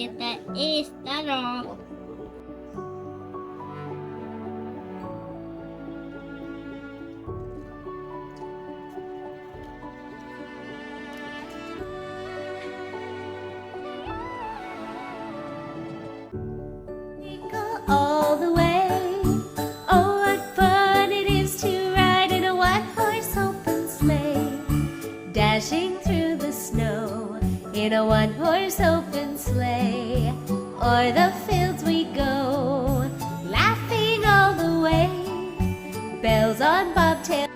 fiesta esta no. All the way. Oh, what fun it is to ride in a one-horse open sleigh, dashing through the snow in a one-horse open sleigh. O'er the fields we go, laughing all the way. Bells on bobtail.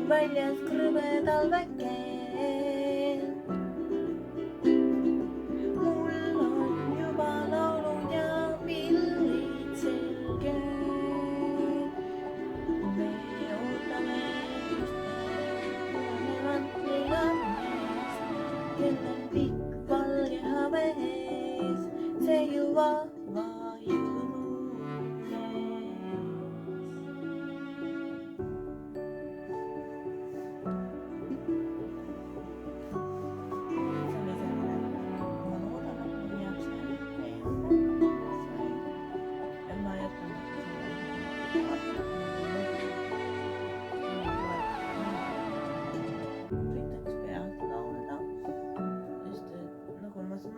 Väljas krõbedal väkel. Mul on juba laulud ja pillid selged. Me ootame just punanevat liigameest, kel on pikk valge habees, see juba vajub.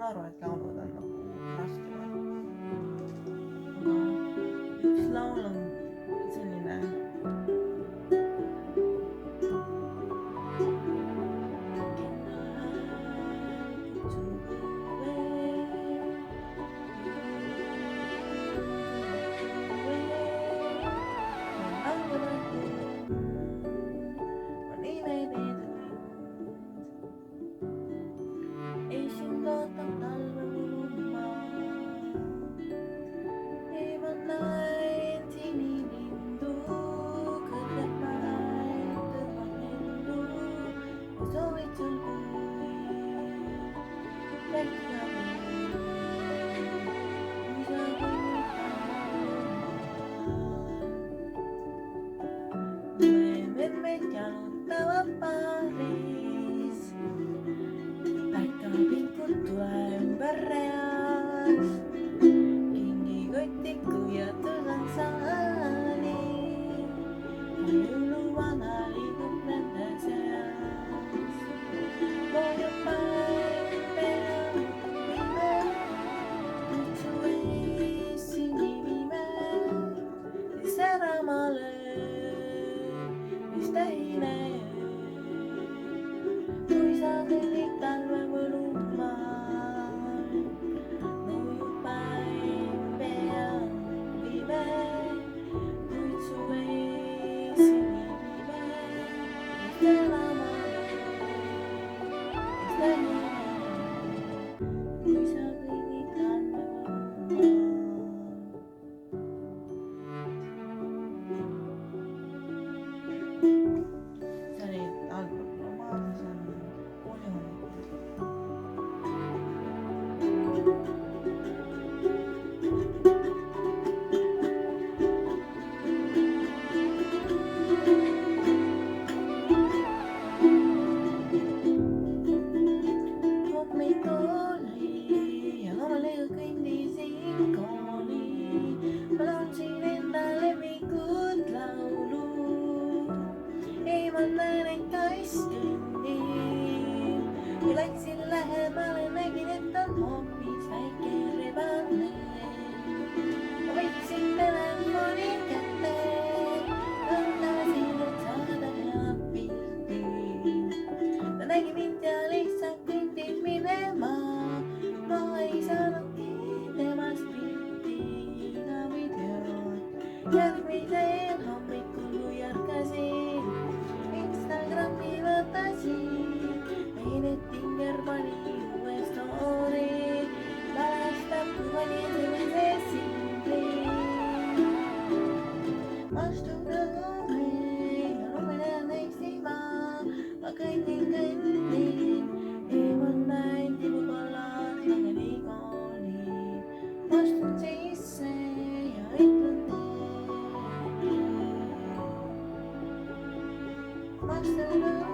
Aru, et laulud on nagu raskemad. Aga üks laul on selline hatiku ja Tuhan salib. Kayu luar hari dan seas. Boya pai bel bime. Tuwe sini bime. Isera male. Istahine. Kuisa kelitan berumah. Boya pai bel bime. Tuwe sini bime. Isera male. Istahine. Kuisa kelitan berumah. Sani, romansa sana. Kunin mo na. Huwag may tulay, ang maliw ko hindi singkoli. Malawang sinendale may kutlaulu. Iman na rin tayo stundin. Ilay sila malam na ginitang hobbies ay kiribanin. Mabitsing na lang mo ni kate. Ang nasinot sa dahapin. Nanagimin jali sa pintin minema. Mga isa ng kite mas pinti na video. Yan may hombre kuluyar kasi. Instagram dibatasi. Editing herbani story. Balas tapuan yang simple. Mas turun rumah naisima. Pagkain-kain Ewan na hindi mo balas nangalikoni. Mas tunsisay ay tunde. Mas turun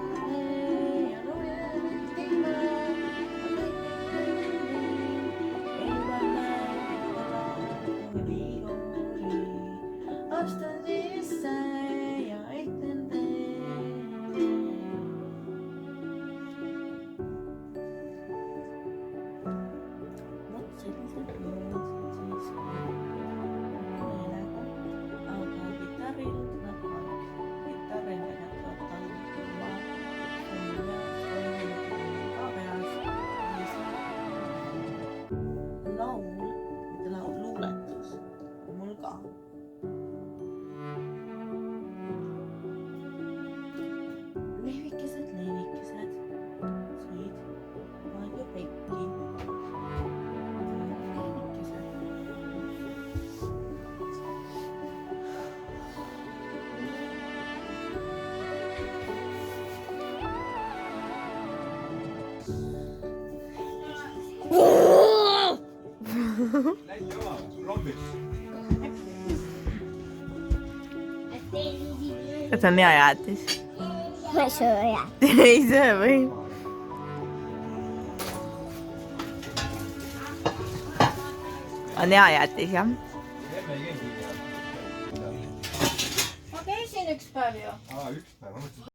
Kata ni ajatus. Masaya. Ei se voi. Ne ajatus jah. Ma käisin üks päev ju. Aa, üks päev.